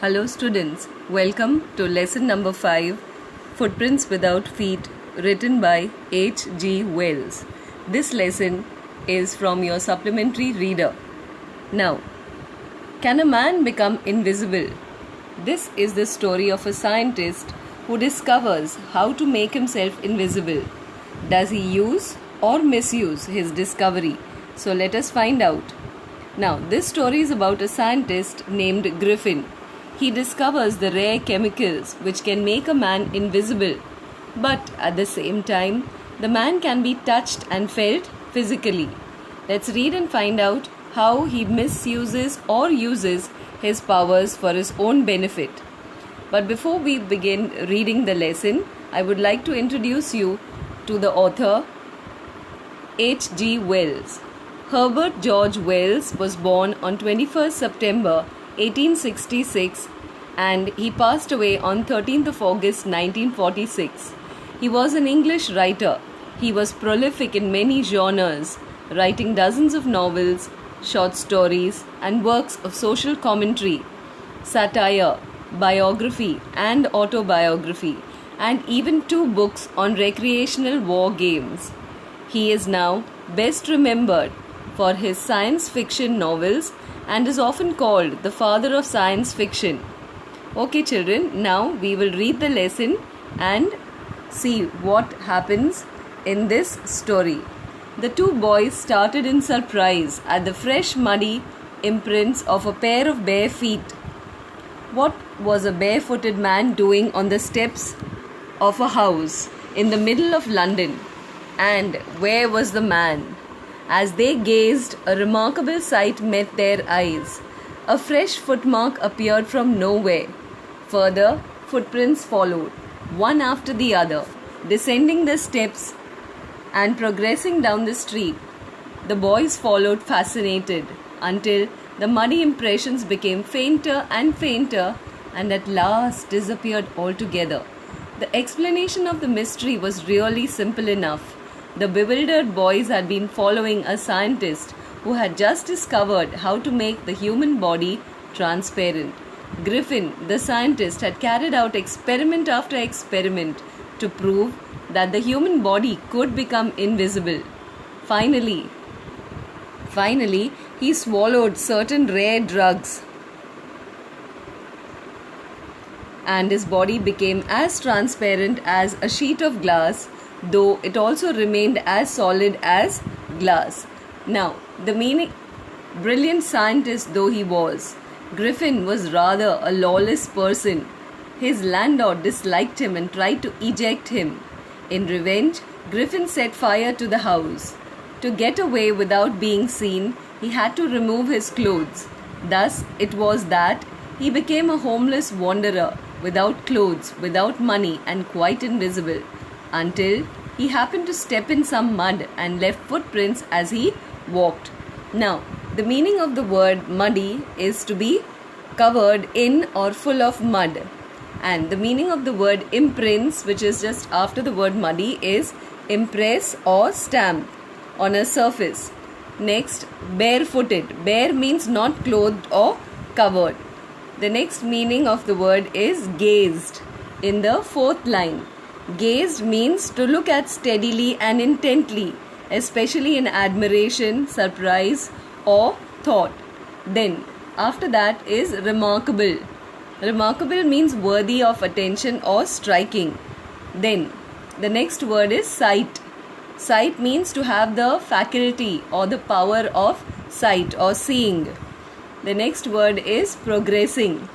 Hello students, welcome to lesson number 5, Footprints Without Feet, written by H.G. Wells. This lesson is from your supplementary reader. Now, can a man become invisible? This is the story of a scientist who discovers how to make himself invisible. Does he use or misuse his discovery? So let us find out. Now, this story is about a scientist named Griffin. He discovers the rare chemicals which can make a man invisible, but at the same time, the man can be touched and felt physically. Let's read and find out how he misuses or uses his powers for his own benefit. But before we begin reading the lesson, I would like to introduce you to the author H.G. Wells. Herbert George Wells was born on 21st September 1866 and he passed away on 13th of August 1946. He was an English writer. He was prolific in many genres, writing dozens of novels, short stories, and works of social commentary, satire, biography, and autobiography, and even 2 books on recreational war games. He is now best remembered for his science fiction novels and is often called the father of science fiction. Okay children, now we will read the lesson and see what happens in this story. The 2 boys started in surprise at the fresh muddy imprints of a pair of bare feet. What was a barefooted man doing on the steps of a house in the middle of London? And where was the man? As they gazed, a remarkable sight met their eyes. A fresh footmark appeared from nowhere. Further, footprints followed, one after the other, descending the steps and progressing down the street. The boys followed fascinated until the muddy impressions became fainter and fainter and at last disappeared altogether. The explanation of the mystery was really simple enough. The bewildered boys had been following a scientist who had just discovered how to make the human body transparent. Griffin, the scientist, had carried out experiment after experiment to prove that the human body could become invisible. Finally, he swallowed certain rare drugs and his body became as transparent as a sheet of glass, though it also remained as solid as glass. Now, brilliant scientist though he was, Griffin was rather a lawless person. His landlord disliked him and tried to eject him. In revenge, Griffin set fire to the house. To get away without being seen, he had to remove his clothes. Thus, it was that he became a homeless wanderer, without clothes, without money, and quite invisible, until he happened to step in some mud and left footprints as he walked. Now, the meaning of the word muddy is to be covered in or full of mud. And the meaning of the word imprints, which is just after the word muddy, is impress or stamp on a surface. Next, barefooted. Bare means not clothed or covered. The next meaning of the word is gazed in the 4th line. Gazed means to look at steadily and intently, especially in admiration, surprise, or thought. Then, after that is remarkable. Remarkable means worthy of attention or striking. Then, the next word is sight. Sight means to have the faculty or the power of sight or seeing. The next word is progressing,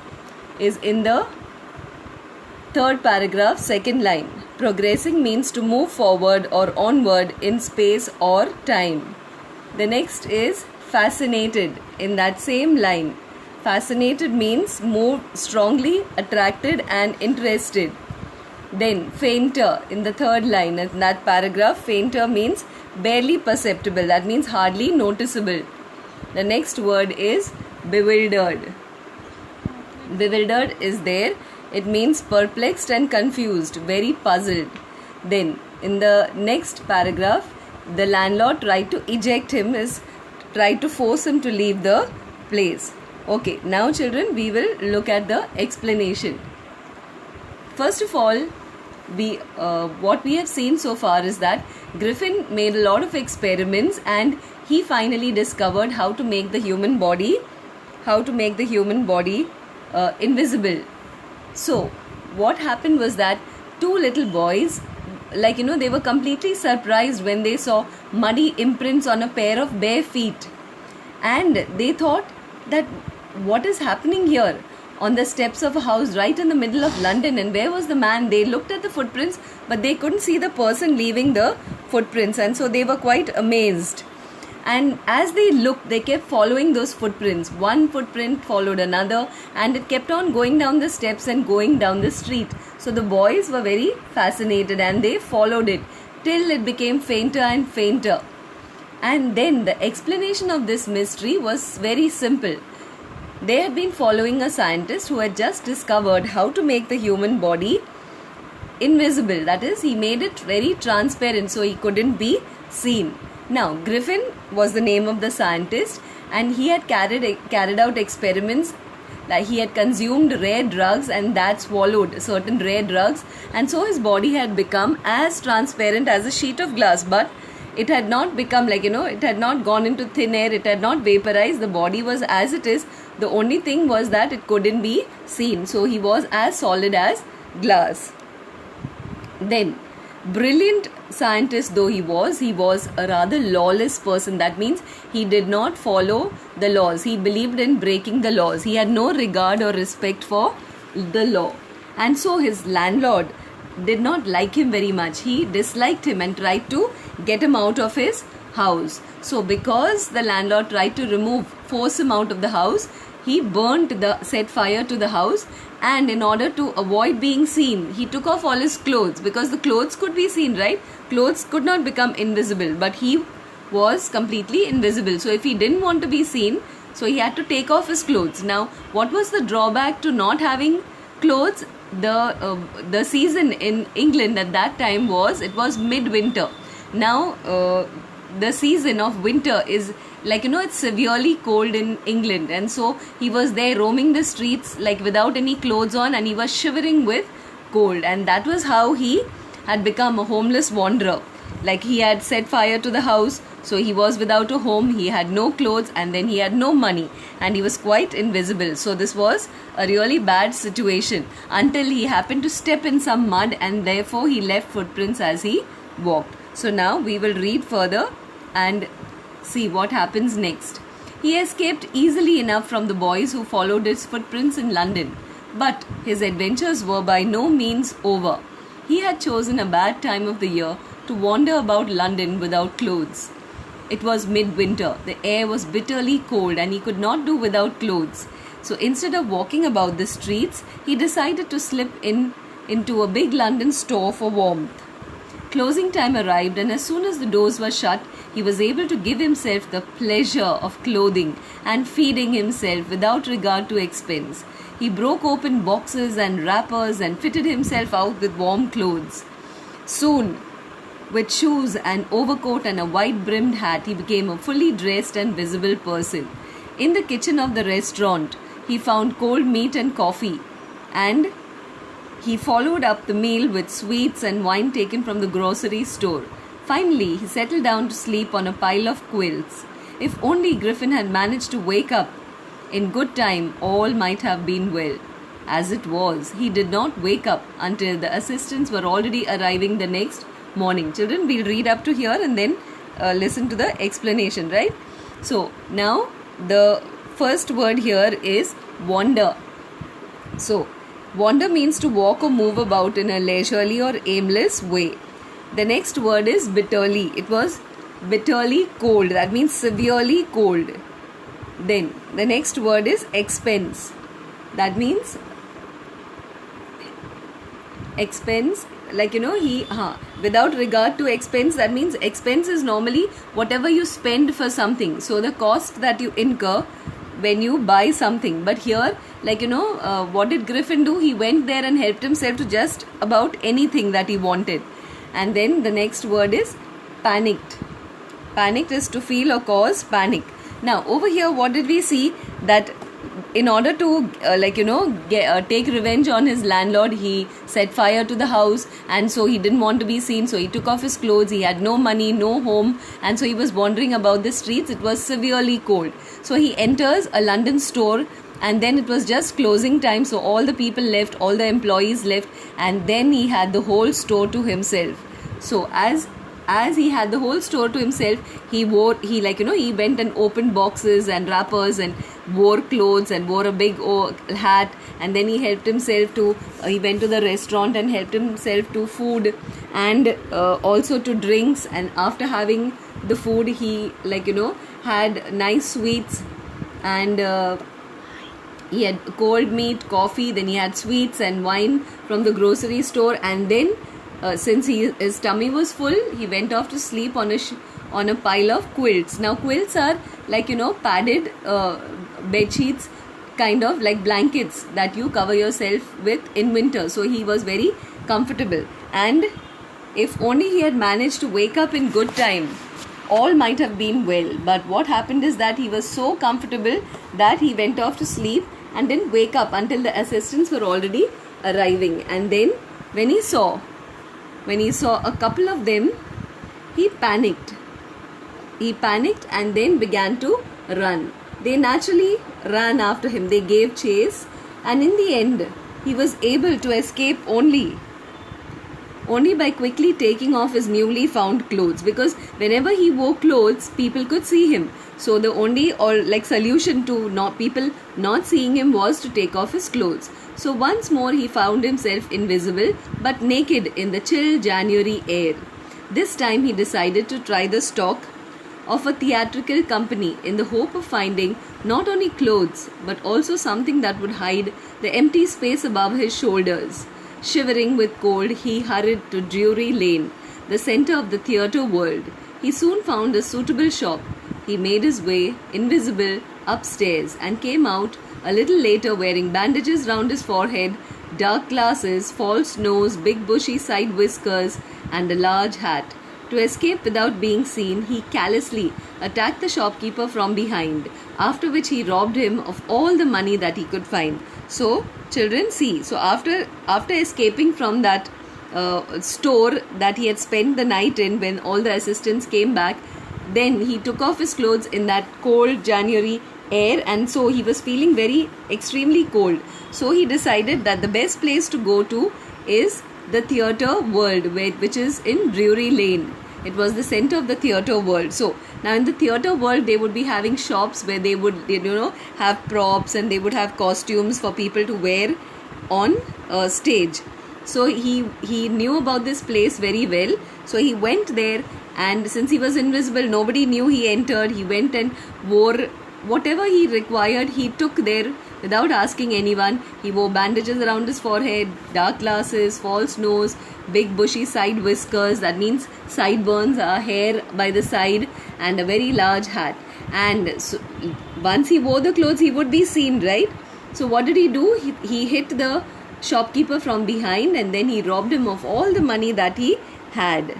is in the 3rd paragraph, 2nd line. Progressing means to move forward or onward in space or time. The next is fascinated in that same line. Fascinated means moved strongly, attracted and interested. Then fainter in the 3rd line. In that paragraph, fainter means barely perceptible. That means hardly noticeable. The next word is bewildered. Bewildered is there. It means perplexed and confused, very puzzled. Then, in the next paragraph, the landlord tried to eject him, tried to force him to leave the place. Okay, now children, we will look at the explanation. First of all, what we have seen so far is that Griffin made a lot of experiments and he finally discovered how to make the human body invisible. So what happened was that two little boys, they were completely surprised when they saw muddy imprints on a pair of bare feet, and they thought that what is happening here on the steps of a house right in the middle of London, and where was the man? They looked at the footprints, but they couldn't see the person leaving the footprints, and so they were quite amazed. And as they looked, they kept following those footprints. One footprint followed another, and it kept on going down the steps and going down the street. So the boys were very fascinated and they followed it till it became fainter and fainter. And then the explanation of this mystery was very simple. They had been following a scientist who had just discovered how to make the human body invisible. That is, he made it very transparent so he couldn't be seen. Now, Griffin was the name of the scientist, and he had carried out experiments. Like, he had consumed rare drugs and that swallowed certain rare drugs, and so his body had become as transparent as a sheet of glass, but it had not become it had not gone into thin air, it had not vaporized. The body was as it is. The only thing was that it couldn't be seen, so he was as solid as glass. Then, brilliant scientist though he was a rather lawless person. That means he did not follow the laws. He believed in breaking the laws. He had no regard or respect for the law, and so his landlord did not like him very much. He disliked him and tried to get him out of his house. So because the landlord tried to force him out of the house, he set fire to the house, and in order to avoid being seen, he took off all his clothes, because the clothes could be seen, right? Clothes could not become invisible, but he was completely invisible. So if he didn't want to be seen, so he had to take off his clothes. Now, what was the drawback to not having clothes? The season in England at that time was midwinter. Now the season of winter is it's severely cold in England, and so he was there roaming the streets without any clothes on, and he was shivering with cold, and that was how he had become a homeless wanderer. He had set fire to the house, so he was without a home, he had no clothes, and then he had no money, and he was quite invisible. So this was a really bad situation until he happened to step in some mud, and therefore he left footprints as he walked. So now we will read further and see what happens next. He escaped easily enough from the boys who followed his footprints in London, but his adventures were by no means over. He had chosen a bad time of the year to wander about London without clothes. It was midwinter, the air was bitterly cold, and he could not do without clothes. So instead of walking about the streets, he decided to slip into a big London store for warmth. Closing time arrived, and as soon as the doors were shut, he was able to give himself the pleasure of clothing and feeding himself without regard to expense. He broke open boxes and wrappers and fitted himself out with warm clothes. Soon, with shoes, an overcoat and a wide-brimmed hat, he became a fully dressed and visible person. In the kitchen of the restaurant, he found cold meat and coffee, and he followed up the meal with sweets and wine taken from the grocery store. Finally, he settled down to sleep on a pile of quilts. If only Griffin had managed to wake up in good time, all might have been well. As it was, he did not wake up until the assistants were already arriving the next morning. Children, we'll read up to here and then listen to the explanation, right? So, now the first word here is wander. So, wander means to walk or move about in a leisurely or aimless way. The next word is bitterly. It was bitterly cold. That means severely cold. Then the next word is expense. That means expense, without regard to expense. That means expense is normally whatever you spend for something. So the cost that you incur when you buy something. But here, what did Griffin do? He went there and helped himself to just about anything that he wanted. And then the next word is panicked. Panicked is to feel or cause panic. Now over here, what did we see? That in order to take revenge on his landlord, he set fire to the house, and so he didn't want to be seen, so he took off his clothes. He had no money, no home, and so he was wandering about the streets. It was severely cold, so he enters a London store, and then it was just closing time, so all the people left, all the employees left, and then he had the whole store to himself. So as he had the whole store to himself, he went and opened boxes and wrappers and wore clothes and wore a big hat, and then he helped himself to he went to the restaurant and helped himself to food, and also to drinks. And after having the food, he had nice sweets, and he had cold meat, coffee, then he had sweets and wine from the grocery store, and then since his tummy was full, he went off to sleep on a pile of quilts. Now quilts are padded bed sheets, kind of like blankets that you cover yourself with in winter. So he was very comfortable, and if only he had managed to wake up in good time, all might have been well. But what happened is that he was so comfortable that he went off to sleep and didn't wake up until the assistants were already arriving. And then when he saw a couple of them, he panicked. And then began to run. They naturally ran after him. They gave chase, and in the end, he was able to escape only by quickly taking off his newly found clothes, because whenever he wore clothes, people could see him. So the only solution to people not seeing him was to take off his clothes. So once more he found himself invisible but naked in the chill January air. This time he decided to try the stock of a theatrical company in the hope of finding not only clothes but also something that would hide the empty space above his shoulders. Shivering with cold, he hurried to Drury Lane, the center of the theatre world. He soon found a suitable shop. He made his way, invisible, upstairs and came out a little later wearing bandages round his forehead, dark glasses, false nose, big bushy side whiskers and a large hat. To escape without being seen, he callously attacked the shopkeeper from behind, after which he robbed him of all the money that he could find. So, children, see, so after escaping from that store that he had spent the night in, when all the assistants came back, then he took off his clothes in that cold January air, and so he was feeling extremely cold. So he decided that the best place to go to is the theatre world, which is in Drury Lane. It was the center of the theatre world. So now in the theatre world, they would be having shops where they would have props, and they would have costumes for people to wear on stage. So he knew about this place very well. So he went there, and since he was invisible, nobody knew he entered. He went and wore whatever he required. He took there without asking anyone. He wore bandages around his forehead, dark glasses, false nose, big bushy side whiskers, that means sideburns, hair by the side, and a very large hat. And so, once he wore the clothes, he would be seen, right? So what did he do? He hit the shopkeeper from behind, and then he robbed him of all the money that he had.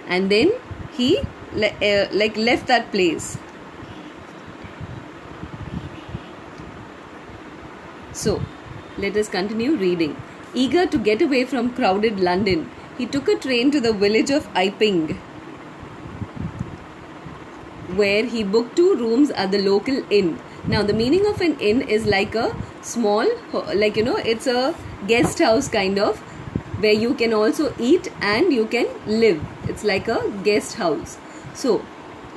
And then he left that place. So, let us continue reading. Eager to get away from crowded London, he took a train to the village of Iping, where he booked 2 rooms at the local inn. Now, the meaning of an inn is like a small, it's a guest house kind of, where you can also eat and you can live. It's like a guest house. So,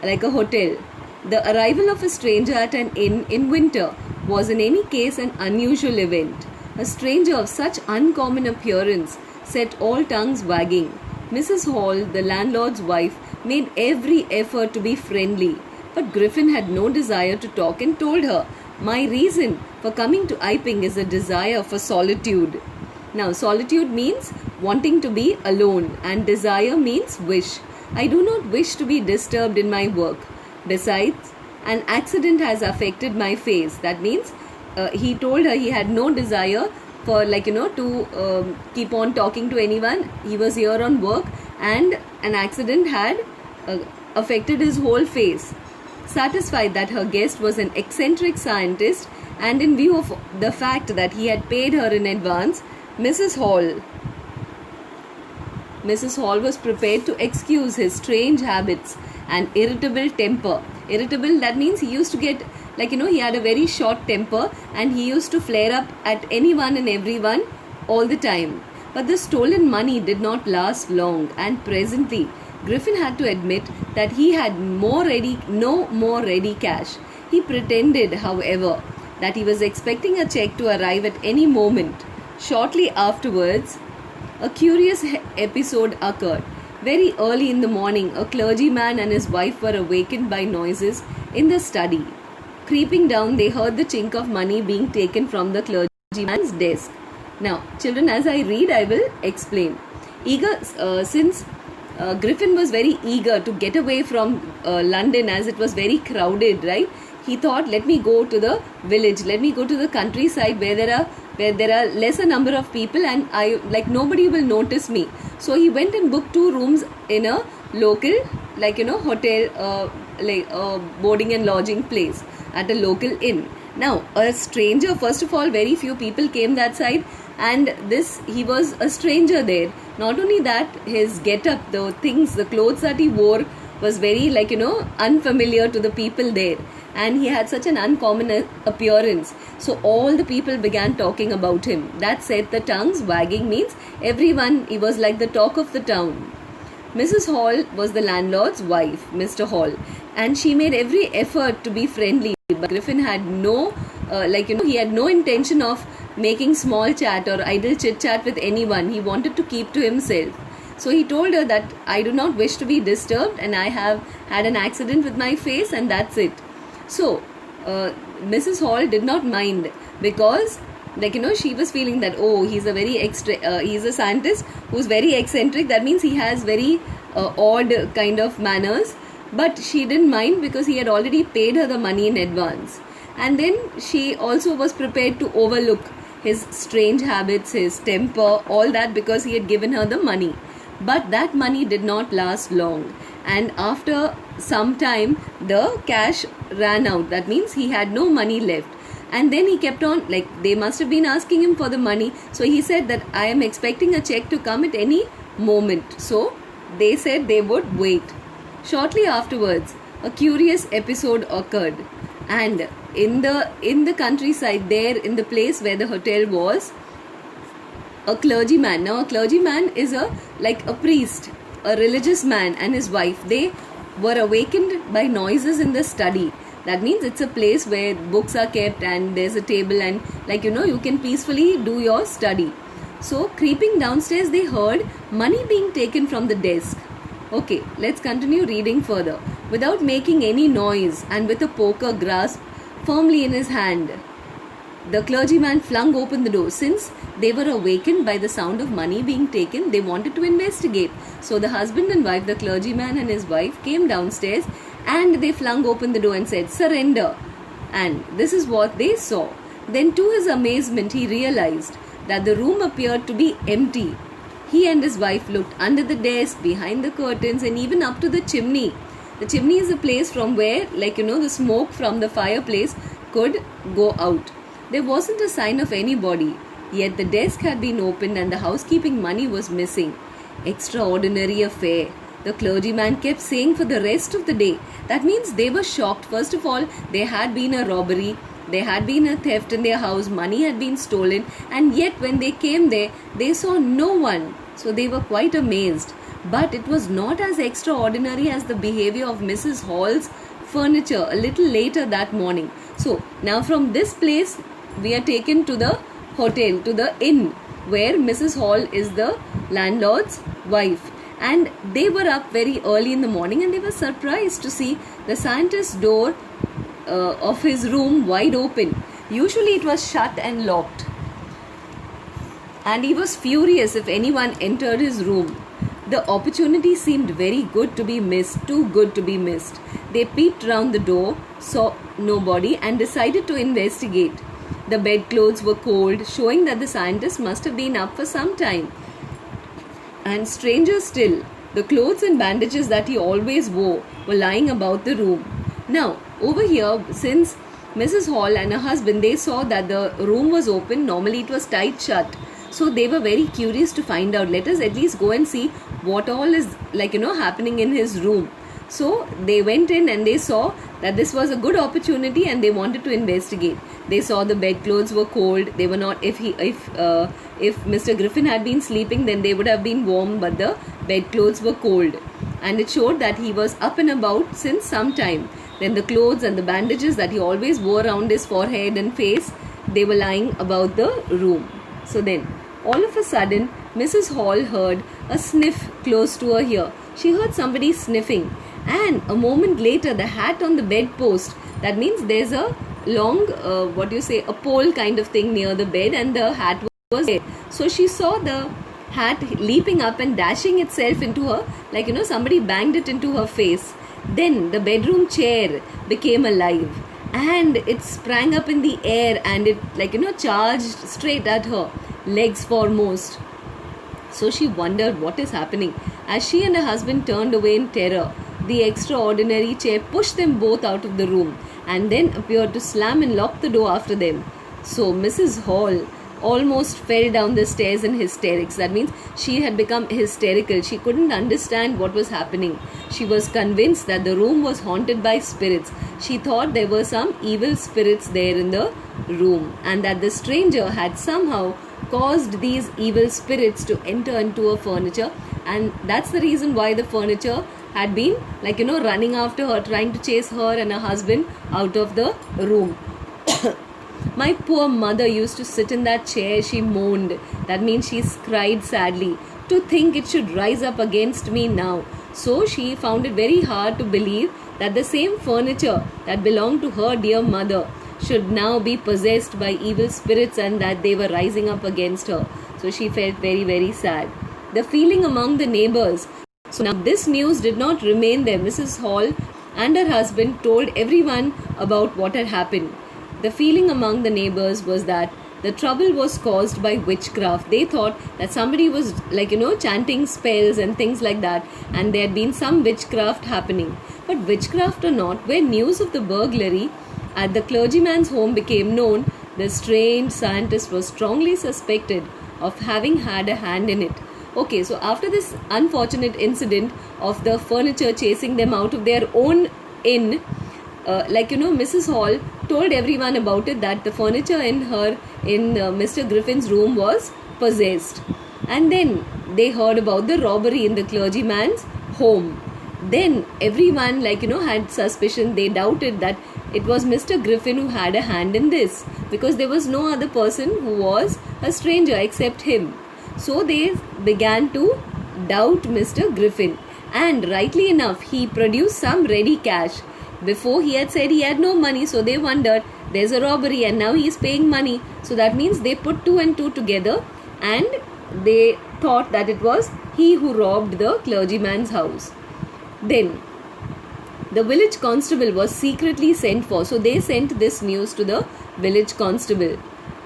like a hotel. The arrival of a stranger at an inn in winter was in any case an unusual event. A stranger of such uncommon appearance set all tongues wagging. Mrs. Hall, the landlord's wife, made every effort to be friendly, but Griffin had no desire to talk and told her, "My reason for coming to Iping is a desire for solitude." Now, solitude means wanting to be alone, and desire means wish. I do not wish to be disturbed in my work. Besides, an accident has affected my face. That means he told her he had no desire for to keep on talking to anyone. He was here on work, and an accident had affected his whole face. Satisfied that her guest was an eccentric scientist, and in view of the fact that he had paid her in advance, Mrs. Hall was prepared to excuse his strange habits and irritable temper. Irritable, that means he used to get, he had a very short temper and he used to flare up at anyone and everyone all the time. But the stolen money did not last long, and presently Griffin had to admit that he had no more ready cash. He pretended, however, that he was expecting a check to arrive at any moment. Shortly afterwards, a curious episode occurred. Very early in the morning, a clergyman and his wife were awakened by noises in the study. Creeping down, they heard the chink of money being taken from the clergyman's desk. Now, children, as I read, I will explain. Since Griffin was very eager to get away from London, as it was very crowded, right? He thought, let me go to the village, let me go to the countryside where there are lesser number of people and nobody will notice me. So he went and booked 2 rooms in a local hotel, boarding and lodging place at a local inn. Now, a stranger, first of all, very few people came that side, and he was a stranger there. Not only that, his get-up, the clothes that he wore was very unfamiliar to the people there, and he had such an uncommon appearance. So all the people began talking about him. That set the tongues wagging, means everyone, he was like the talk of the town. Mrs. Hall was the landlord's wife, Mr. Hall, and she made every effort to be friendly. But Griffin had he had no intention of making small chat or idle chit chat with anyone. He wanted to keep to himself. So he told her that I do not wish to be disturbed and I have had an accident with my face and that's it. So Mrs. Hall did not mind, because she was feeling that he's a very he's a scientist who's very eccentric. That means he has very odd kind of manners. But she didn't mind because he had already paid her the money in advance. And then she also was prepared to overlook his strange habits, his temper, all that, because he had given her the money. But that money did not last long. And after some time, the cash ran out. That means he had no money left. And then he kept on, they must have been asking him for the money. So he said that I am expecting a check to come at any moment. So they said they would wait. Shortly afterwards, a curious episode occurred, and in the countryside, there in the place where the hotel was, a clergyman. Now, a clergyman is a priest, a religious man, and his wife. They were awakened by noises in the study. That means it's a place where books are kept and there's a table and you can peacefully do your study. So, creeping downstairs, they heard money being taken from the desk. Okay, let's continue reading further. Without making any noise and with a poker grasped firmly in his hand, the clergyman flung open the door. Since they were awakened by the sound of money being taken, they wanted to investigate. So the husband and wife, the clergyman and his wife, came downstairs and they flung open the door and said, "Surrender." And this is what they saw. Then to his amazement, he realized that the room appeared to be empty. He and his wife looked under the desk, behind the curtains, and even up to the chimney. The chimney is a place from where, the smoke from the fireplace could go out. There wasn't a sign of anybody, yet the desk had been opened and the housekeeping money was missing. Extraordinary affair, the clergyman kept saying for the rest of the day. That means they were shocked. First of all, there had been a robbery. There had been a theft in their house, money had been stolen, and yet when they came there, they saw no one. So they were quite amazed. But it was not as extraordinary as the behavior of Mrs. Hall's furniture a little later that morning. So now from this place, we are taken to the hotel, to the inn, where Mrs. Hall is the landlord's wife. And they were up very early in the morning and they were surprised to see the scientist's door of his room wide open. Usually it was shut and locked. And he was furious if anyone entered his room. The opportunity seemed very good to be missed, too good to be missed. They peeped round the door, saw nobody, and decided to investigate. The bedclothes were cold, showing that the scientist must have been up for some time. And stranger still, the clothes and bandages that he always wore were lying about the room. Now, over here, since Mrs. Hall and her husband, they saw that the room was open. Normally it was tight shut. So they were very curious to find out. Let us at least go and see what all is happening in his room. So they went in and they saw that this was a good opportunity and they wanted to investigate. They saw the bedclothes were cold. They were not, if Mr. Griffin had been sleeping, then they would have been warm, but the bedclothes were cold. And it showed that he was up and about since some time. Then the clothes and the bandages that he always wore around his forehead and face, they were lying about the room. So then, all of a sudden, Mrs. Hall heard a sniff close to her ear. She heard somebody sniffing. And a moment later, the hat on the bedpost, that means there's a long, a pole kind of thing near the bed, and the hat was there. So she saw the hat leaping up and dashing itself into her, somebody banged it into her face. Then the bedroom chair became alive and it sprang up in the air and it charged straight at her, legs foremost. So she wondered what is happening. As she and her husband turned away in terror, the extraordinary chair pushed them both out of the room and then appeared to slam and lock the door after them. So Mrs. Hall almost fell down the stairs in hysterics. That means she had become hysterical. She couldn't understand what was happening. She was convinced that the room was haunted by spirits. She thought there were some evil spirits there in the room and that the stranger had somehow caused these evil spirits to enter into her furniture, and that's the reason why the furniture had been running after her, trying to chase her and her husband out of the room. My poor mother used to sit in that chair, she moaned. That means she cried sadly. To think it should rise up against me now. So she found it very hard to believe that the same furniture that belonged to her dear mother should now be possessed by evil spirits and that they were rising up against her. So she felt very, very sad. The feeling among the neighbors. So now this news did not remain there. Mrs. Hall and her husband told everyone about what had happened. The feeling among the neighbors was that the trouble was caused by witchcraft. They thought that somebody was chanting spells and things like that, and there had been some witchcraft happening. But witchcraft or not, when news of the burglary at the clergyman's home became known, the strange scientist was strongly suspected of having had a hand in it. Okay, so after this unfortunate incident of the furniture chasing them out of their own inn, Mrs. Hall told everyone about it, that the furniture in Mr. Griffin's room was possessed. And then they heard about the robbery in the clergyman's home. Then everyone had suspicion. They doubted that it was Mr. Griffin who had a hand in this, because there was no other person who was a stranger except him. So they began to doubt Mr. Griffin, and rightly enough, he produced some ready cash. Before he had said he had no money, so they wondered, there's a robbery and now he is paying money. So that means they put 2 and 2 together and they thought that it was he who robbed the clergyman's house. Then the village constable was secretly sent for. So they sent this news to the village constable.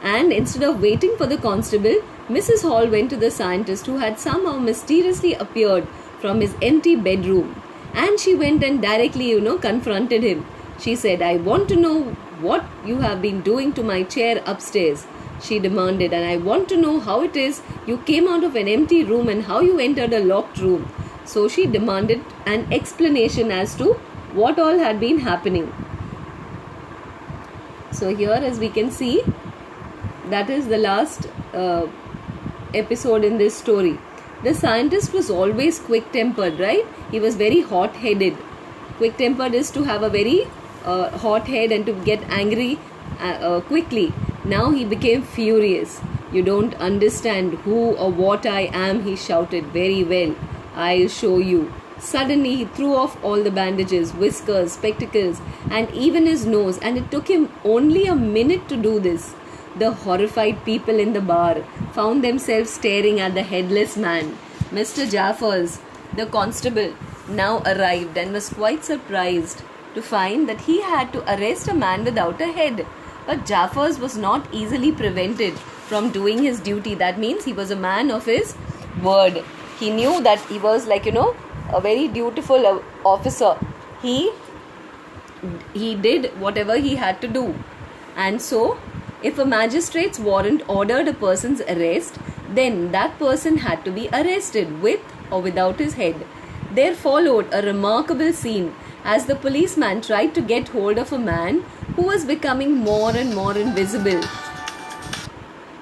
And instead of waiting for the constable, Mrs. Hall went to the scientist who had somehow mysteriously appeared from his empty bedroom. And she went and directly, confronted him. She said, I want to know what you have been doing to my chair upstairs, she demanded, and I want to know how it is you came out of an empty room and how you entered a locked room. So she demanded an explanation as to what all had been happening. So here, as we can see, that is the last episode in this story. The scientist was always quick-tempered, right? He was very hot-headed. Quick-tempered is to have a very hot head and to get angry quickly. Now he became furious. You don't understand who or what I am, he shouted. Very well, I'll show you. Suddenly he threw off all the bandages, whiskers, spectacles, and even his nose, and it took him only a minute to do this. The horrified people in the bar found themselves staring at the headless man. Mr. Jaffers, the constable, now arrived and was quite surprised to find that he had to arrest a man without a head. But Jaffers was not easily prevented from doing his duty. That means he was a man of his word. He knew that he was a very dutiful officer. He he did whatever he had to do. And so, if a magistrate's warrant ordered a person's arrest, then that person had to be arrested with or without his head. There followed a remarkable scene as the policeman tried to get hold of a man who was becoming more and more invisible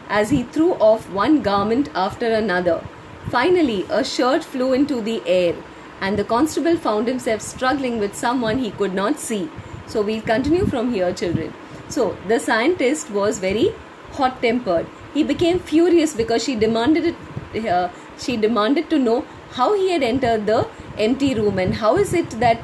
as he threw off one garment after another. Finally, a shirt flew into the air, and the constable found himself struggling with someone he could not see. So, we'll continue from here, children. So, the scientist was very hot-tempered. He became furious because she demanded to know how he had entered the empty room, and how is it that,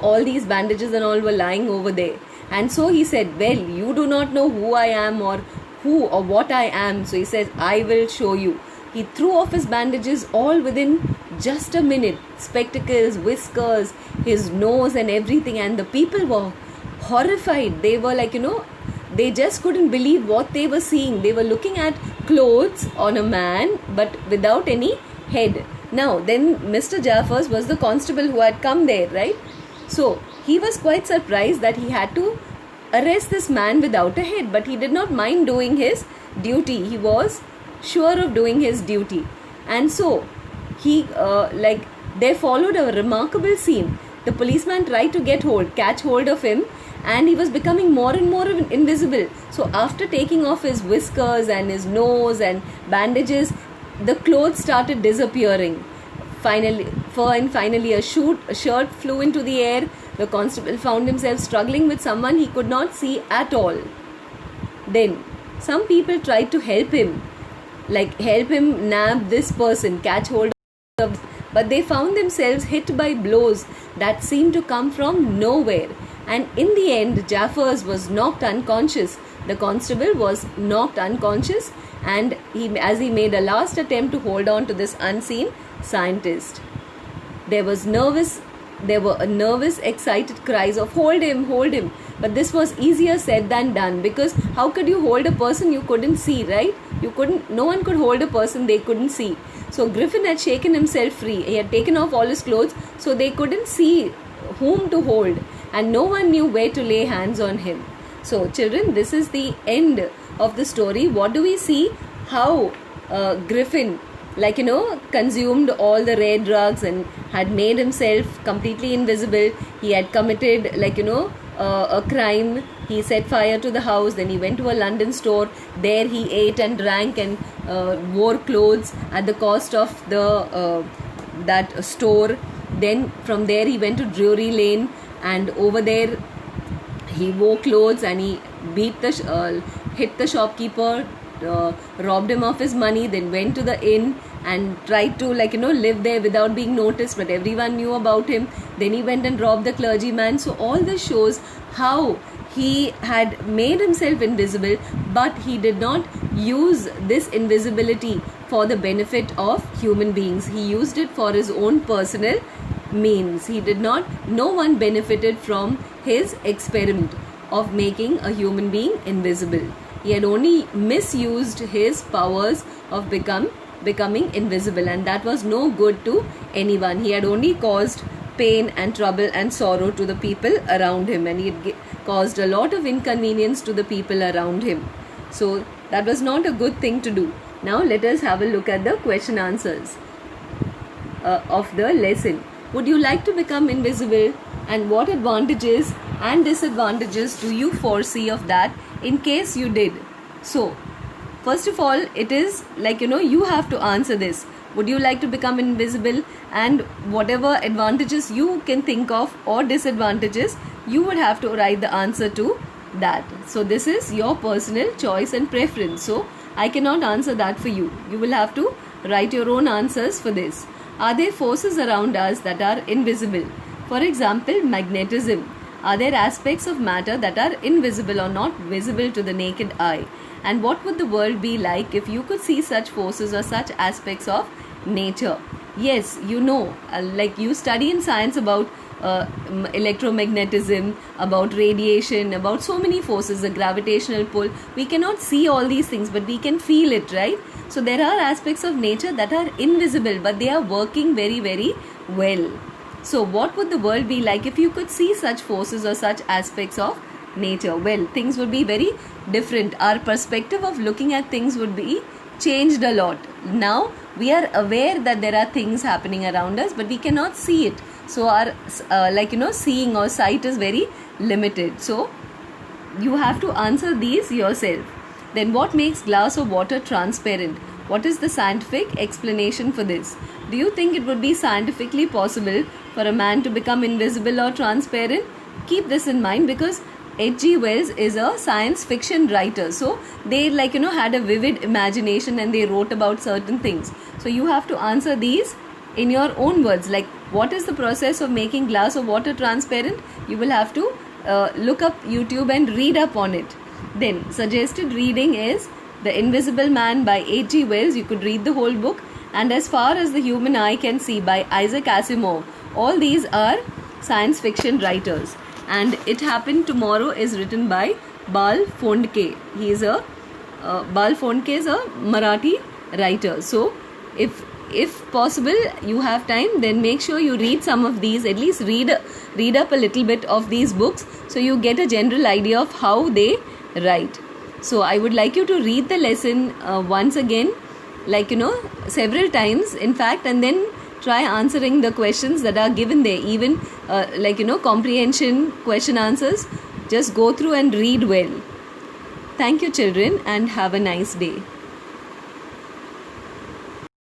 all these bandages and all were lying over there. And so he said, well, you do not know who I am or who or what I am. So he says, I will show you. He threw off his bandages all within just a minute. Spectacles, whiskers, his nose and everything. And the people were horrified. They were they just couldn't believe what they were seeing. They were looking at clothes on a man but without any head. Now, then Mr. Jaffers was the constable who had come there, right? So, he was quite surprised that he had to arrest this man without a head, but he did not mind doing his duty. He was sure of doing his duty. And so, there followed a remarkable scene. The policeman tried to catch hold of him, and he was becoming more and more invisible. So, after taking off his whiskers and his nose and bandages, the clothes started disappearing. Finally, a shirt flew into the air. The constable found himself struggling with someone he could not see at all. Then, some people tried to help him nab this person, catch hold of, but they found themselves hit by blows that seemed to come from nowhere. And in the end, Jaffers was knocked unconscious. The constable was knocked unconscious, and as he made a last attempt to hold on to this unseen scientist, there were nervous, excited cries of hold him. But this was easier said than done, because how could you hold a person you couldn't see, right? No one could hold a person they couldn't see. So Griffin had shaken himself free. He had taken off all his clothes, so they couldn't see whom to hold, and no one knew where to lay hands on him. So children, this is the end of the story. What do we see? How Griffin consumed all the rare drugs and had made himself completely invisible. He had committed a crime. He set fire to the house. Then he went to a London store. There he ate and drank and wore clothes at the cost of that store. Then from there he went to Drury Lane, and over there he wore clothes and he hit the shopkeeper, robbed him of his money, then went to the inn and tried to live there without being noticed, but everyone knew about him. Then he went and robbed the clergyman. So all this shows how he had made himself invisible, but he did not use this invisibility for the benefit of human beings. He used it for his own personal means. No one benefited from his experiment of making a human being invisible. He had only misused his powers of becoming invisible, and that was no good to anyone. He had only caused pain and trouble and sorrow to the people around him, and he had caused a lot of inconvenience to the people around him. So that was not a good thing to do. Now let us have a look at the question answers of the lesson. Would you like to become invisible, and what advantages and disadvantages do you foresee of that in case you did? So first of all, it is you have to answer this. Would you like to become invisible? And whatever advantages you can think of or disadvantages, you would have to write the answer to that. So this is your personal choice and preference. So I cannot answer that for you. You will have to write your own answers for this. Are there forces around us that are invisible? For example, magnetism. Are there aspects of matter that are invisible or not visible to the naked eye? And what would the world be like if you could see such forces or such aspects of nature? Yes, you study in science about electromagnetism, about radiation, about so many forces, the gravitational pull. We cannot see all these things, but we can feel it, right? So there are aspects of nature that are invisible, but they are working very, very well. So what would the world be like if you could see such forces or such aspects of nature? Well, things would be very different. Our perspective of looking at things would be changed a lot. Now we are aware that there are things happening around us, but we cannot see it. So our seeing or sight is very limited. So you have to answer these yourself. Then what makes glass of water transparent? What is the scientific explanation for this? Do you think it would be scientifically possible for a man to become invisible or transparent? Keep this in mind, because H.G. Wells is a science fiction writer. So they had a vivid imagination and they wrote about certain things. So you have to answer these in your own words. Like, what is the process of making glass of water transparent? You will have to look up YouTube and read up on it. Then suggested reading is The Invisible Man by H.G. Wells. You could read the whole book. And As Far as the Human Eye Can See by Isaac Asimov. All these are science fiction writers. And It Happened Tomorrow is written by Bal Fondke. Bal Fondke is a Marathi writer. So if possible, you have time, then make sure you read some of these. At least read up a little bit of these books, so you get a general idea of how they write. So I would like you to read the lesson once again, several times in fact, and then try answering the questions that are given there. Even comprehension question answers, just go through and read well. Thank you, children, and have a nice day.